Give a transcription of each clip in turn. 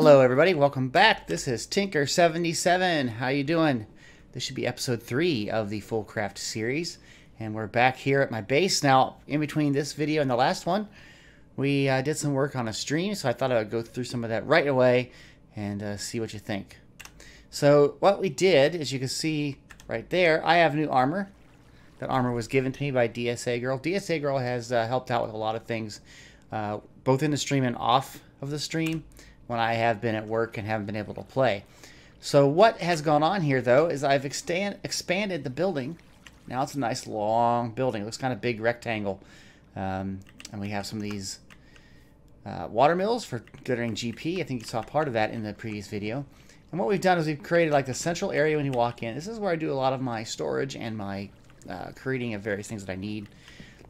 Hello everybody, welcome back. This is Tinker77. How you doing? This should be episode 3 of the FoolCraft series. And we're back here at my base. Now, in between this video and the last one, we did some work on a stream, so I thought I would go through some of that right away and see what you think. So, what we did, as you can see right there, I have new armor. That armor was given to me by DSA Girl. DSA Girl has helped out with a lot of things, both in the stream and off of the stream, when I have been at work and haven't been able to play. So what has gone on here, though, is I've expanded the building. Now it's a nice long building. It looks kind of big rectangle. And we have some of these water mills for getting GP. I think you saw part of that in the previous video. And what we've done is we've created like the central area when you walk in. This is where I do a lot of my storage and my creating of various things that I need.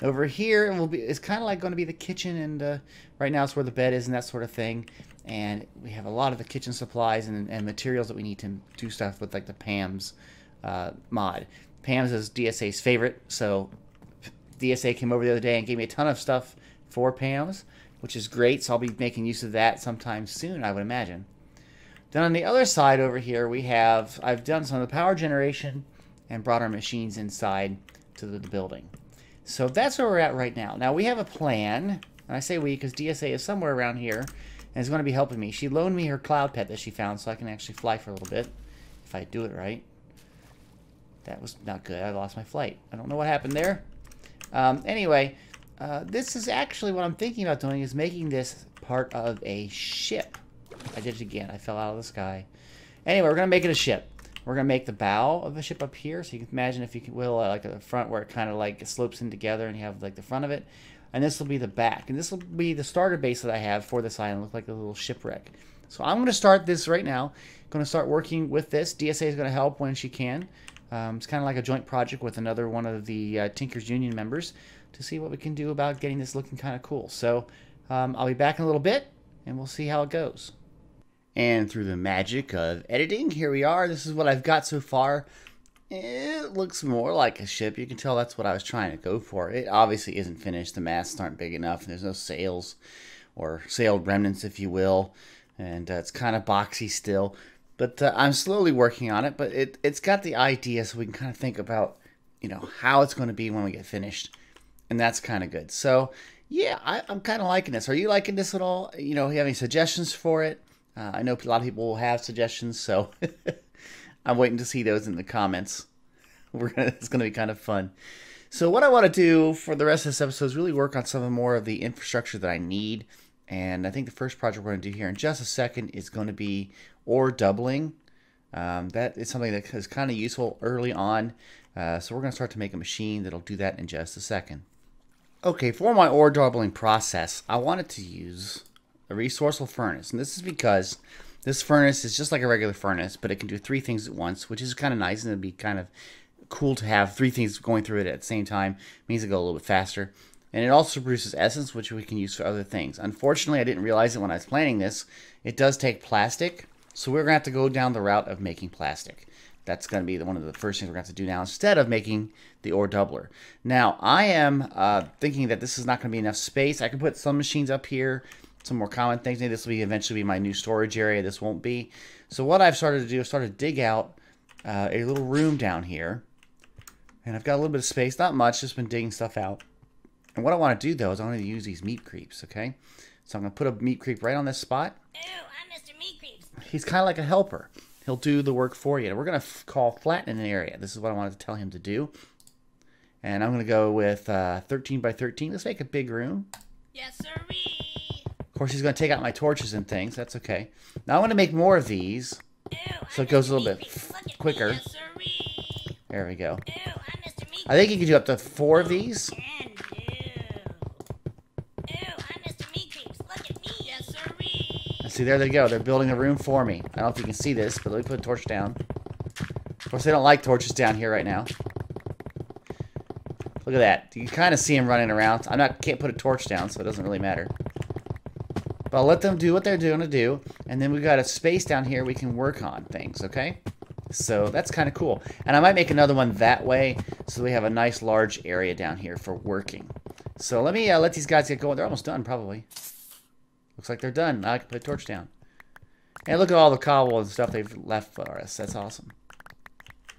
Over here it's kind of like going to be the kitchen, and right now it's where the bed is and that sort of thing. And we have a lot of the kitchen supplies and materials that we need to do stuff with, like the Pam's mod. Pam's is DSA's favorite, so DSA came over the other day and gave me a ton of stuff for Pam's, which is great, so I'll be making use of that sometime soon, I would imagine. Then on the other side over here, I've done some of the power generation and brought our machines inside to the building. So that's where we're at right now. Now we have a plan, and I say we because DSA is somewhere around here and is going to be helping me. She loaned me her cloud pet that she found so I can actually fly for a little bit, if I do it right. That was not good. I lost my flight. I don't know what happened there. Anyway, this is actually what I'm thinking about doing, is making this part of a ship. I did it again. I fell out of the sky. Anyway, we're going to make it a ship. We're going to make the bow of the ship up here, so you can imagine, if you will, like the front where it kind of like slopes in together and you have like the front of it. And this will be the back. And this will be the starter base that I have for this island. Look like a little shipwreck. So I'm going to start this right now. Going to start working with this. DSA is going to help when she can. It's kind of like a joint project with another one of the Tinkers Union members to see what we can do about getting this looking kind of cool. So I'll be back in a little bit, and we'll see how it goes. And through the magic of editing, here we are. This is what I've got so far. It looks more like a ship. You can tell that's what I was trying to go for. It obviously isn't finished. The masts aren't big enough, and there's no sails or sailed remnants, if you will. And it's kind of boxy still. But I'm slowly working on it. But it's got the idea, so we can kind of think about, how it's going to be when we get finished. And that's kind of good. So, yeah, I'm kind of liking this. Are you liking this at all? You have any suggestions for it? I know a lot of people will have suggestions, so I'm waiting to see those in the comments. It's going to be kind of fun. So what I want to do for the rest of this episode is really work on some more of the infrastructure that I need. And I think the first project we're going to do here in just a second is going to be ore doubling. That is something that is kind of useful early on. So we're going to start to make a machine that'll do that in just a second. Okay, for my ore doubling process, I wanted to use a resourceful furnace. And this is because this furnace is just like a regular furnace, but it can do 3 things at once, which is kind of nice, and it'd be kind of cool to have 3 things going through it at the same time. It means it go a little bit faster. And it also produces essence, which we can use for other things. Unfortunately, I didn't realize it when I was planning this. It does take plastic, so we're going to have to go down the route of making plastic. That's going to be one of the first things we're going to have to do now, instead of making the ore doubler. Now, I am thinking that this is not going to be enough space. I can put some machines up here, some more common things. Maybe this will eventually be my new storage area. This won't be. So what I've started to do is started to dig out a little room down here. And I've got a little bit of space. Not much. Just been digging stuff out. And what I want to do, though, is I'm going to use these meat creeps, okay? So I'm going to put a meat creep right on this spot. Ew, I'm Mr. Meat Creeps. He's kind of like a helper. He'll do the work for you. And we're going to call flatten an area. This is what I wanted to tell him to do. And I'm going to go with 13 by 13. Let's make a big room. Yes, sirree. Of course, he's going to take out my torches and things. That's okay. Now I'm going to make more of these, Ew, so I'm it goes a Mr. little Meat bit Creeps. Look at quicker. Me. Yes, sirree. There we go. Ew, I'm Mr. Meat I think you can do up to 4 of these. Can do. Ew, I'm Mr. Meat Creeps. Look at me. Yes, sirree. See, there they go. They're building a room for me. I don't know if you can see this, but let me put a torch down. Of course, they don't like torches down here right now. Look at that. You can kind of see them running around. Can't put a torch down, so it doesn't really matter. But I'll let them do what they're doing to do. And then we've got a space down here we can work on things, okay? So that's kind of cool. And I might make another one that way, so we have a nice large area down here for working. So let me let these guys get going. They're almost done, probably. Looks like they're done. Now I can put a torch down. And look at all the cobble and stuff they've left for us. That's awesome.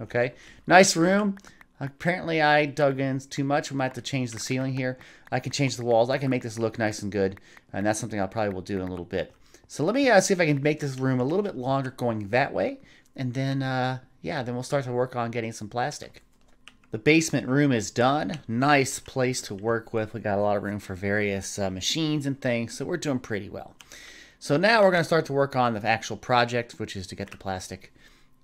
Okay, nice room. Apparently I dug in too much. We might have to change the ceiling here. I can change the walls. I can make this look nice and good. And that's something I probably will do in a little bit. So let me see if I can make this room a little bit longer going that way. And then, yeah, then we'll start to work on getting some plastic. The basement room is done. Nice place to work with. We got a lot of room for various machines and things. So we're doing pretty well. So now we're going to start to work on the actual project, which is to get the plastic.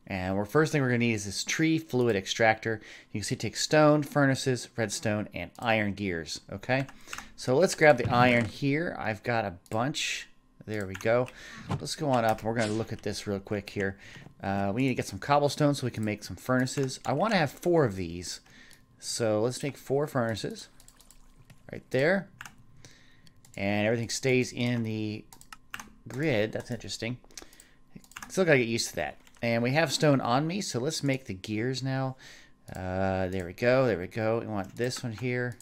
And first thing we're going to need is this tree fluid extractor. You can see it takes stone, furnaces, redstone, and iron gears. Okay, so let's grab the iron here. I've got a bunch. There we go. Let's go on up. We're going to look at this real quick here. We need to get some cobblestone so we can make some furnaces. I want to have 4 of these. So let's make 4 furnaces. Right there. And everything stays in the grid. That's interesting. Still got to get used to that. And we have stone on me, so let's make the gears now. There we go, there we go. We want this one here.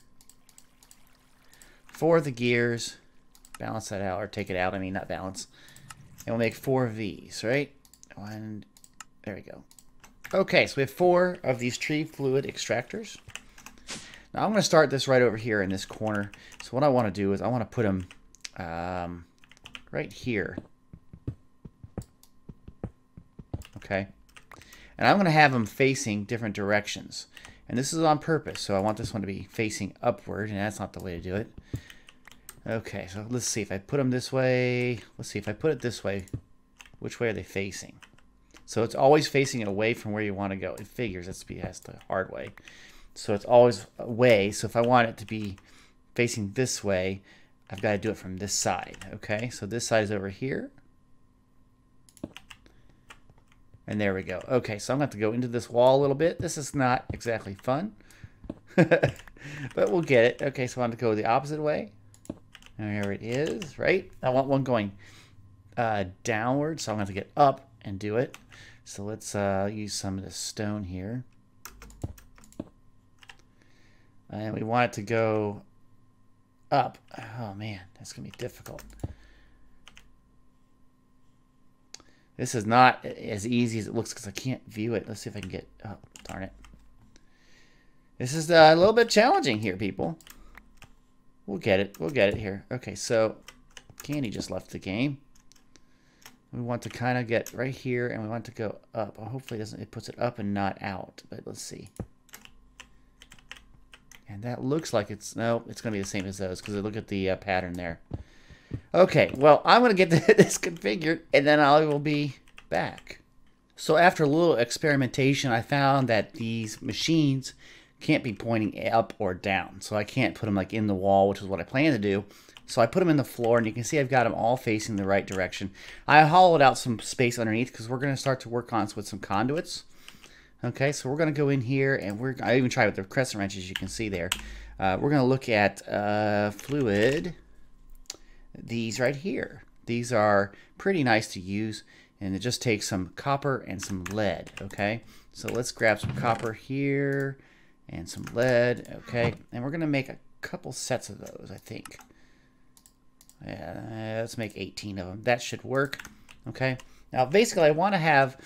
For the gears. Balance that out, or take it out, I mean, not balance. And we'll make 4 of these, right? And there we go. Okay, so we have 4 of these tree fluid extractors. Now I'm going to start this right over here in this corner. So what I want to do is I want to put them right here. Okay, and I'm going to have them facing different directions, and this is on purpose. So I want this one to be facing upward, and that's not the way to do it. Okay, so let's see if I put them this way. Let's see if I put it this way. Which way are they facing? So it's always facing away from where you want to go. It figures that's the hard way. So it's always away. So if I want it to be facing this way, I've got to do it from this side. Okay, so this side is over here. And there we go. Okay, so I'm going to have to go into this wall a little bit. This is not exactly fun. But we'll get it. Okay, so I want to go the opposite way. And there it is, right? I want one going downward, so I'm going to have to get up and do it. So let's use some of this stone here. And we want it to go up. Oh, man, that's going to be difficult. This is not as easy as it looks because I can't view it. Let's see if I can get... Oh, darn it. This is a little bit challenging here, people. We'll get it. We'll get it here. Okay, so Candy just left the game. We want to kind of get right here, and we want to go up. Well, hopefully it puts it up and not out, but let's see. And that looks like it's... No, it's going to be the same as those because look at the pattern there. Okay, well, I'm going to get this configured, and then I will be back. So after a little experimentation, I found that these machines can't be pointing up or down. So I can't put them like in the wall, which is what I plan to do. So I put them in the floor, and you can see I've got them all facing the right direction. I hollowed out some space underneath because we're going to start to work on with some conduits. Okay, so we're going to go in here, and I even tried with the crescent wrenches, you can see there. We're going to look at fluid. These right here. These are pretty nice to use, and it just takes some copper and some lead. Okay, so let's grab some copper here and some lead. Okay, and we're gonna make a couple sets of those, I think. Yeah, let's make 18 of them. That should work. Okay, now basically I want to have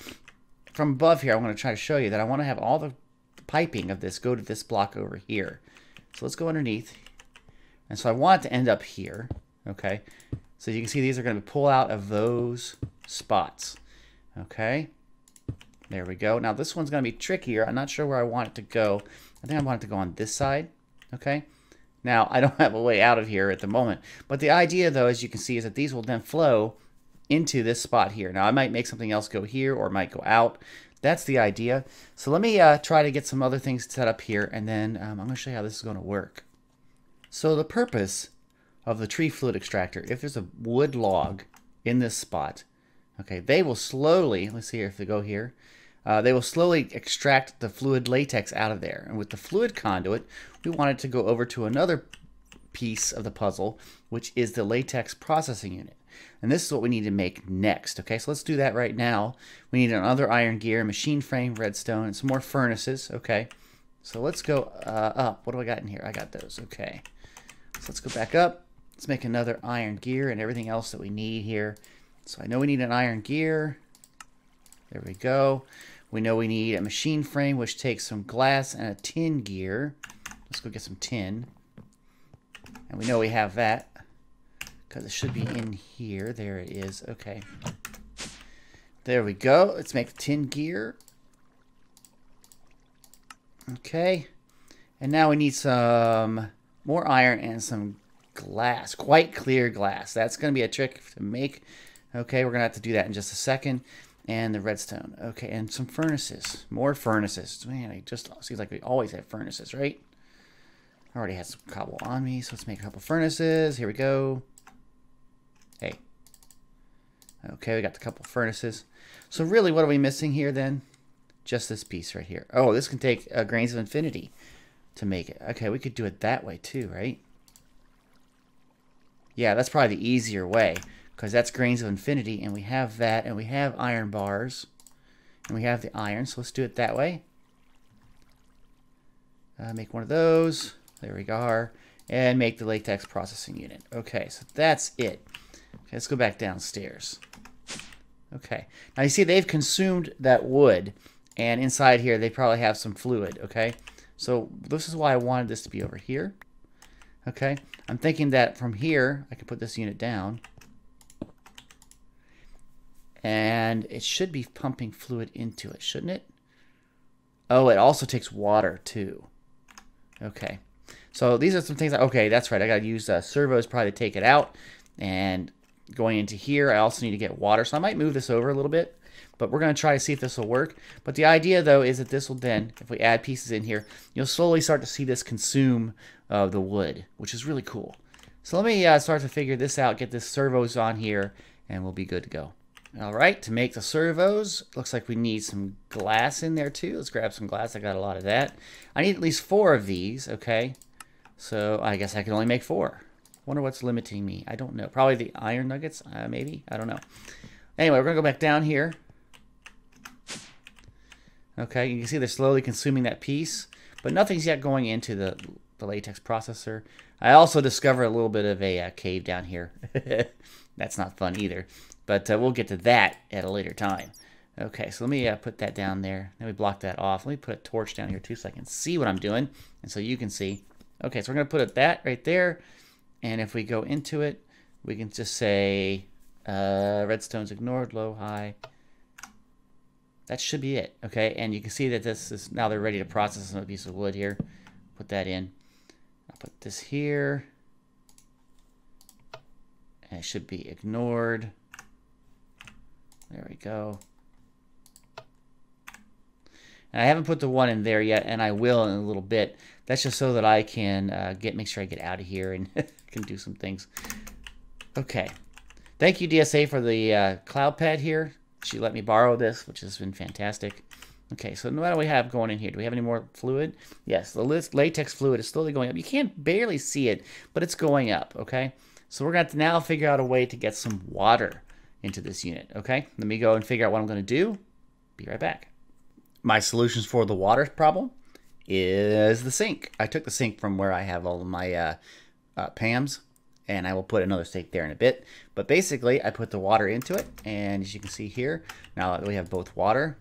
from above here, I want to try to show you that I want to have all the piping of this go to this block over here. So let's go underneath, and so I want it to end up here. Okay, so you can see these are going to pull out of those spots. Okay, there we go. Now this one's going to be trickier. I'm not sure where I want it to go. I think I want it to go on this side. Okay, now I don't have a way out of here at the moment, but the idea though, as you can see, is that these will then flow into this spot here. Now I might make something else go here, or it might go out. That's the idea. So let me try to get some other things set up here, and then I'm going to show you how this is going to work. So the purpose of the tree fluid extractor, if there's a wood log in this spot, okay, they will slowly, let's see here if they go here, they will slowly extract the fluid latex out of there. And with the fluid conduit, we want it to go over to another piece of the puzzle, which is the latex processing unit. And this is what we need to make next. Okay, so let's do that right now. We need another iron gear, machine frame, redstone, and some more furnaces. Okay, so let's go up. What do I got in here? I got those. Okay, so let's go back up. Let's make another iron gear and everything else that we need here. So I know we need an iron gear. There we go. We know we need a machine frame, which takes some glass and a tin gear. Let's go get some tin. And we know we have that because it should be in here. There it is. Okay. There we go. Let's make the tin gear. Okay. And now we need some more iron and some glass. Quite clear glass. That's going to be a trick to make. Okay, we're going to have to do that in just a second. And the redstone. Okay, and some furnaces. More furnaces. Man, it just seems like we always have furnaces, right? I already had some cobble on me, so let's make a couple furnaces. Here we go. Hey. Okay, we got the couple furnaces. So really, what are we missing here then? Just this piece right here. Oh, this can take grains of infinity to make it. Okay, we could do it that way too, right? Yeah, that's probably the easier way, because that's grains of infinity, and we have that, and we have iron bars, and we have the iron, so let's do it that way. Make one of those. There we go. And make the latex processing unit. Okay, so that's it. Okay, let's go back downstairs. Okay, now you see they've consumed that wood, and inside here they probably have some fluid, okay? So this is why I wanted this to be over here. Okay, I'm thinking that from here I can put this unit down. And it should be pumping fluid into it, shouldn't it? Oh, it also takes water too. Okay. So these are some things. Okay, that's right. I got to use servos probably to take it out. And going into here, I also need to get water. So I might move this over a little bit. But we're going to try to see if this will work. But the idea, though, is that this will then, if we add pieces in here, you'll slowly start to see this consume the wood, which is really cool. So let me start to figure this out, get this servos on here, and we'll be good to go. All right, to make the servos, looks like we need some glass in there too. Let's grab some glass. I got a lot of that. I need at least 4 of these, okay? So I guess I can only make 4. Wonder what's limiting me. I don't know. Probably the iron nuggets, maybe. I don't know. Anyway, we're going to go back down here. Okay, you can see they're slowly consuming that piece, but nothing's yet going into the latex processor. I also discovered a little bit of a cave down here. That's not fun either. But we'll get to that at a later time. Okay, so let me put that down there. Then we block that off. Let me put a torch down here too so I can see what I'm doing. And so you can see. Okay, so we're going to put that right there. And if we go into it, we can just say redstone's ignored, low, high. That should be it. Okay, and you can see that this is now they're ready to process another piece of wood here. Put that in. I'll put this here. And it should be ignored. There we go. And I haven't put the one in there yet, and I will in a little bit. That's just so that I can make sure I get out of here and can do some things. Okay. Thank you, DSA, for the cloud pad here. She let me borrow this, which has been fantastic. Okay, so what do we have going in here? Do we have any more fluid? Yes, the latex fluid is slowly going up. You can't barely see it, but it's going up, okay? So we're going to have to now figure out a way to get some water into this unit, okay? Let me go and figure out what I'm going to do. Be right back. My solutions for the water problem is the sink. I took the sink from where I have all of my PAMs, and I will put another sink there in a bit. But basically, I put the water into it, and as you can see here, now that we have both water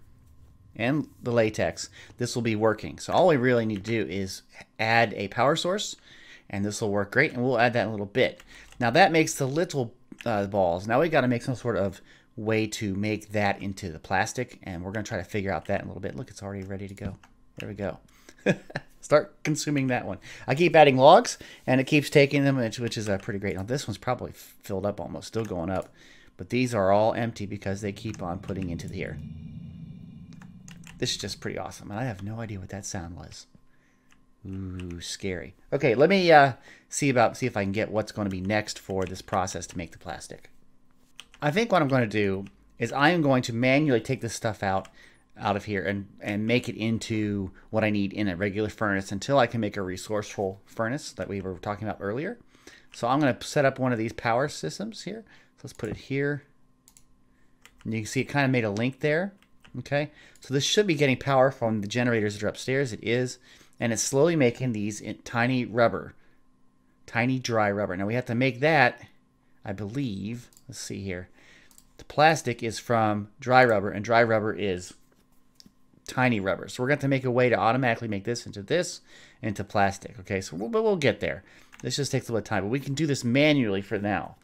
and the latex, this will be working. So all we really need to do is add a power source, and this will work great, and we'll add that in a little bit. Now that makes the little balls. Now we got to make some sort of way to make that into the plastic, and we're going to try to figure out that in a little bit. Look, it's already ready to go. There we go. Start consuming that one. I keep adding logs, and it keeps taking them, which is pretty great. Now this one's probably filled up almost, still going up, but these are all empty because they keep on putting into here. This is just pretty awesome, and I have no idea what that sound was. Ooh, scary. Okay, let me see if I can get what's going to be next for this process to make the plastic. I think what I'm going to do is I am going to manually take this stuff out of here and make it into what I need in a regular furnace until I can make a resourceful furnace that we were talking about earlier. So I'm going to set up one of these power systems here. So let's put it here. And you can see it kind of made a link there. Okay, so this should be getting power from the generators that are upstairs. It is. And it's slowly making these tiny rubber. Tiny dry rubber. Now we have to make that, I believe, let's see here. To plastic is from dry rubber, and dry rubber is tiny rubber. So we're going to make a way to automatically make this, into plastic. Okay, so we'll get there. This just takes a little time, but we can do this manually for now.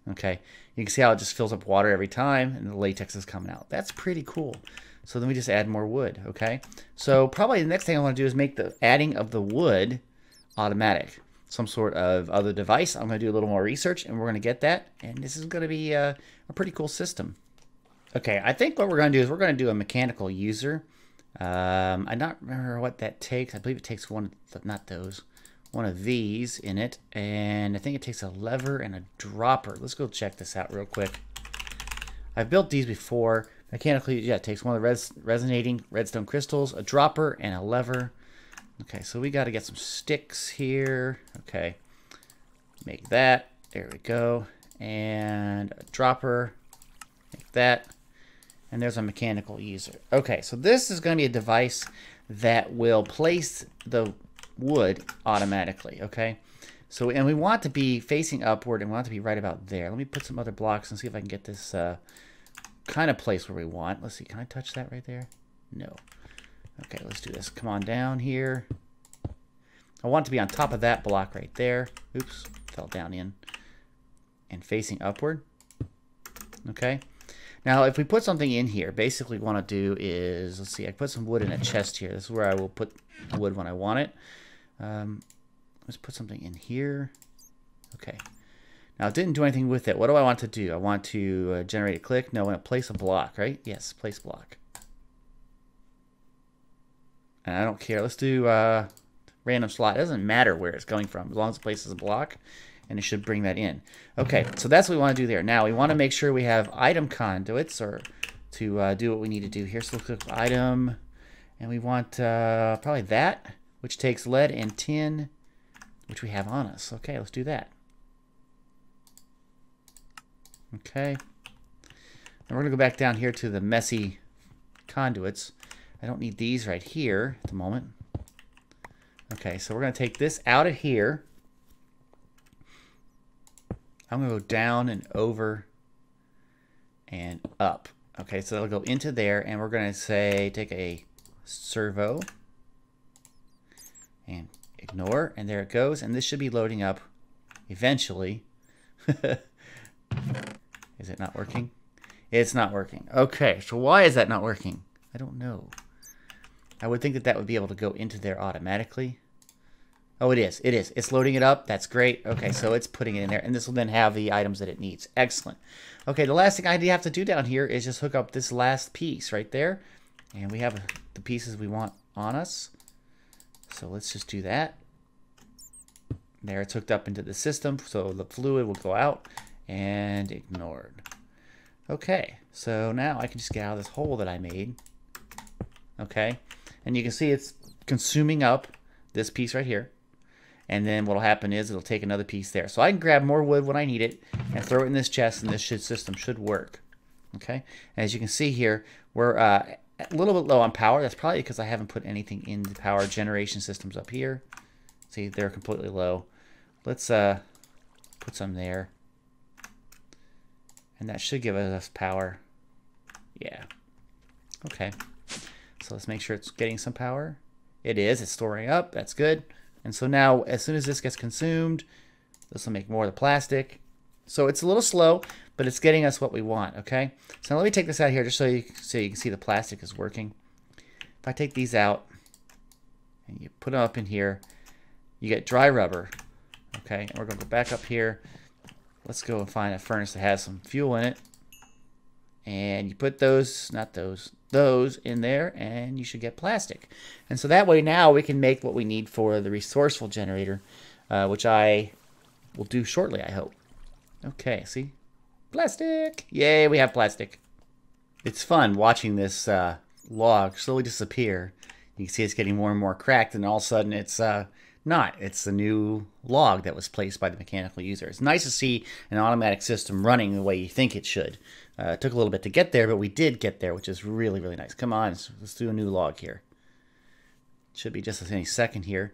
Okay, you can see how it just fills up water every time, and the latex is coming out. That's pretty cool. So then we just add more wood. Okay, so probably the next thing I want to do is make the adding of the wood automatic. Some sort of other device. I'm going to do a little more research, and we're going to get that, and this is going to be a pretty cool system. Okay, I think what we're going to do is we're going to do a mechanical user. I don't remember what that takes. I believe it takes one of these in it, and I think it takes a lever and a dropper. Let's go check this out real quick. I've built these before. Mechanically, yeah, it takes one of the resonating redstone crystals, a dropper, and a lever. Okay, so we got to get some sticks here. Okay, make that. There we go. And a dropper. Make that. And there's a mechanical user. Okay, so this is going to be a device that will place the wood automatically. Okay, so and we want to be facing upward, and we want to be right about there. Let me put some other blocks and see if I can get this kind of place where we want. Let's see, can I touch that right there? No. Okay, let's do this. Come on down here. I want to be on top of that block right there. Oops, fell down in. And facing upward. Okay. Now, if we put something in here, basically what I want to do is, let's see, I put some wood in a chest here. This is where I will put wood when I want it. Let's put something in here. Okay. Now, it didn't do anything with it. What do I want to do? I want to generate a click. No, I want to place a block, right? Yes, place block. And I don't care. Let's do random slot. It doesn't matter where it's going from, as long as it places a block, and it should bring that in. Okay, so that's what we want to do there. Now, we want to make sure we have item conduits or to do what we need to do here. So let's click item, and we want probably that, which takes lead and tin, which we have on us. Okay, let's do that. Okay. And we're going to go back down here to the messy conduits. I don't need these right here at the moment. Okay, so we're going to take this out of here. I'm going to go down and over and up. Okay, so that'll go into there, and we're going to say take a servo and ignore, and there it goes, and this should be loading up eventually. Is it not working? It's not working. Okay, so why is that not working? I don't know. I would think that that would be able to go into there automatically. Oh, it is. It is. It's loading it up. That's great. Okay, so it's putting it in there, and this will then have the items that it needs. Excellent. Okay, the last thing I have to do down here is just hook up this last piece right there, and we have the pieces we want on us. So let's just do that. There, it's hooked up into the system, so the fluid will go out and ignored. Okay, so now I can just get out of this hole that I made. Okay, and you can see it's consuming up this piece right here. And then what will happen is it'll take another piece there. So I can grab more wood when I need it and throw it in this chest, and this system should work. Okay, as you can see here, we're a little bit low on power. That's probably because I haven't put anything in the power generation systems up here. See, they're completely low. Let's put some there. And that should give us power. Yeah. Okay. So let's make sure it's getting some power. It is. It's storing up. That's good. And so now, as soon as this gets consumed, this will make more of the plastic. So it's a little slow, but it's getting us what we want, okay? So let me take this out here just so you can see the plastic is working. If I take these out and you put them up in here, you get dry rubber, okay? And we're going to go back up here. Let's go and find a furnace that has some fuel in it. And you put those, not those, those in there, and you should get plastic. And so that way now we can make what we need for the resourceful generator, which I will do shortly, I hope. Okay, see? Plastic! Yay, we have plastic. It's fun watching this log slowly disappear. You can see it's getting more and more cracked, and all of a sudden it's not. It's the new log that was placed by the mechanical user. It's nice to see an automatic system running the way you think it should. It took a little bit to get there, but we did get there, which is really, really nice. Come on, let's do a new log here. Should be just any second here.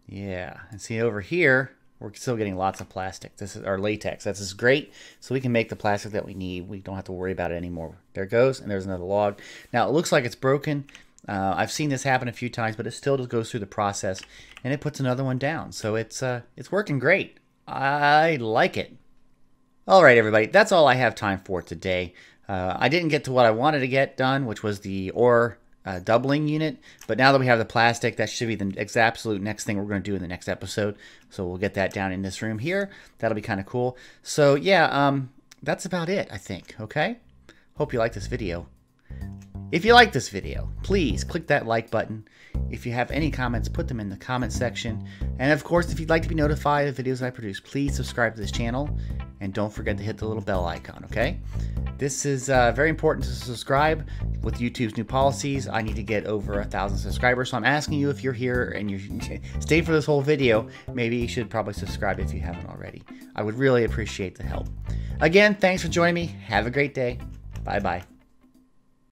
Yeah, and see over here, we're still getting lots of plastic. This is our latex. This is great. So we can make the plastic that we need. We don't have to worry about it anymore. There it goes, and there's another log. Now it looks like it's broken. I've seen this happen a few times, but it still just goes through the process, and it puts another one down. So it's working great. I like it. All right, everybody, that's all I have time for today. I didn't get to what I wanted to get done, which was the ore doubling unit. But now that we have the plastic, that should be the absolute next thing we're going to do in the next episode. So we'll get that down in this room here. That'll be kind of cool. So yeah, that's about it, I think. Okay? Hope you like this video. If you like this video, please click that like button. If you have any comments, put them in the comment section. And of course, if you'd like to be notified of videos I produce, please subscribe to this channel. And don't forget to hit the little bell icon, okay? This is very important to subscribe. With YouTube's new policies, I need to get over 1,000 subscribers. So I'm asking you, if you're here and you stayed for this whole video, maybe you should probably subscribe if you haven't already. I would really appreciate the help. Again, thanks for joining me. Have a great day. Bye-bye.